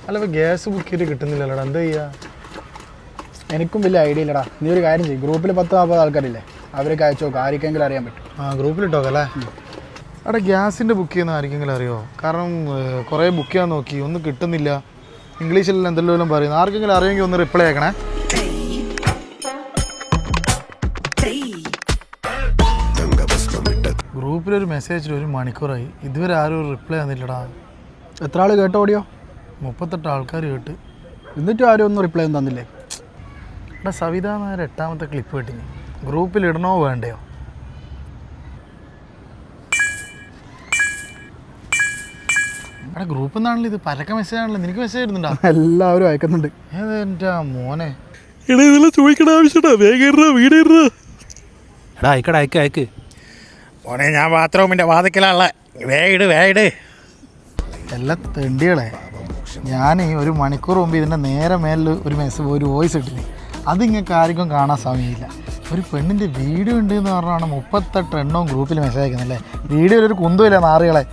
അല്ല ഇപ്പോൾ gas book ചെയ്ത് കിട്ടുന്നില്ലല്ലോടാ, എന്താ ചെയ്യുക? എനിക്കും വലിയ ഐഡിയ ഇല്ലടാ. നീ ഒരു കാര്യം ചെയ്യും, ഗ്രൂപ്പിൽ 10-40 ആൾക്കാരില്ലേ, അവർക്ക് അയച്ചു നോക്കാം, ആർക്കെങ്കിലും അറിയാൻ പറ്റും. ഗ്രൂപ്പിലിട്ടോക്കാം അല്ലേ? അവിടെ ഗ്യാസിൻ്റെ ബുക്ക് ചെയ്യുന്ന ആർക്കെങ്കിലും അറിയോ? കാരണം കുറേ ബുക്ക് ചെയ്യാൻ നോക്കി, ഒന്നും കിട്ടുന്നില്ല. ഇംഗ്ലീഷിലെല്ലാം എന്തെല്ലാം പറയുന്നു. ആർക്കെങ്കിലും അറിയുമെങ്കിൽ ഒന്ന് റിപ്ലൈ ആക്കണേ. ഗ്രൂപ്പിലൊരു മെസ്സേജിൽ 1 മണിക്കൂറായി, ഇതുവരെ ആരും ഒരു റിപ്ലൈ തന്നില്ലടാ. എത്ര ആൾ കേട്ടോ ഓടിയോ? 38 ആൾക്കാർ കേട്ട്. എന്നിട്ടും ആരും ഒന്നും റിപ്ലൈ ഒന്നും തന്നില്ലേ? എടാ സവിത നായർ 8ാമത്തെ ക്ലിപ്പ് കിട്ടിനി, ഗ്രൂപ്പിൽ ഇടണോ വേണ്ടയോ? എടാ ഗ്രൂപ്പിൽ നിന്നാണല്ലോ ഇത്, പരക്ക മെസ്സേജ് ആണല്ലോ. നിനക്ക് മെസ്സേജ് വരുന്നുണ്ടോ? എല്ലാവരും അയക്കുന്നുണ്ട്. ഏതെൻ്റെ മോനെ, എടാ ഇതെല്ലാം ചോദിക്കണ ആവശ്യമാ, വേഗം വീട് എടാ അയക്ക് മോനെ. ഞാൻ ബാത്റൂമിൻ്റെ വാതിക്കലുള്ള വേയിട് എല്ലാം തെണ്ടികളെ. ഞാൻ 1 മണിക്കൂർ മുമ്പ് ഇതിൻ്റെ നേരെ മേലിൽ ഒരു വോയിസ് ഇട്ടിന്. അതിങ്ങൾക്ക് ആർക്കും കാണാൻ സമയമില്ല. ഒരു പെണ്ണിൻ്റെ വീഡിയോ ഉണ്ട് എന്ന് പറഞ്ഞാണ് 38 എണ്ണവും ഗ്രൂപ്പിൽ മെസ്സേജ് അയക്കുന്നല്ലേ. വീഡിയോയിലൊരു കുന്തമില്ല നാറികളെ.